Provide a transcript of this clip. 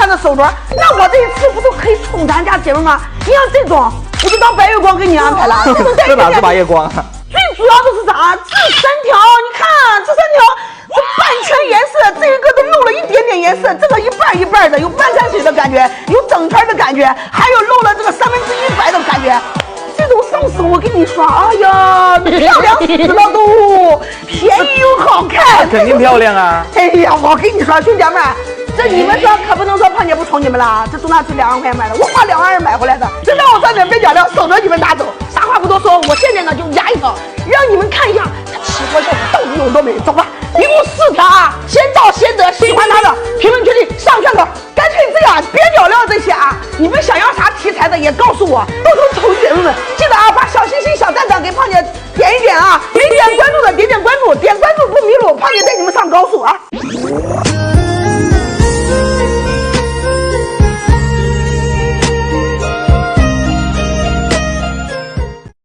穿着手镯，那我这一次不都可以冲咱家姐妹吗？你像这种，我就当白月光给你安排了。这哪是白月光啊？最主要的是啥？这3条，你看这3条，这半圈颜色，这一个都露了一点点颜色，这个一半一半的，有半山水的感觉，有整圈的感觉，还有露了这个1/3白的感觉。这种上手，我跟你说，哎呀，漂亮死了都，便宜又好看，肯定漂亮啊！哎呀，我跟你说，兄弟们，这你们说可不能说胖姐不宠你们了，这都拿出2万块钱买的，我花2万2买回来的，这让我赚点没讲的，省着你们拿走。啥话不多说，我现在呢就压一条，让你们看一下它起活效果到底有多美。走吧，一共4条啊，先到先得，喜欢它的评论区里上圈口，干脆这样别聊聊这些啊，你们想要啥题材的也告诉我，到时候宠姐妹们记得啊，把小心心小赞赞给胖姐点一点啊，没点关注的点点关注，点关注不迷路，胖姐带你们上高速啊。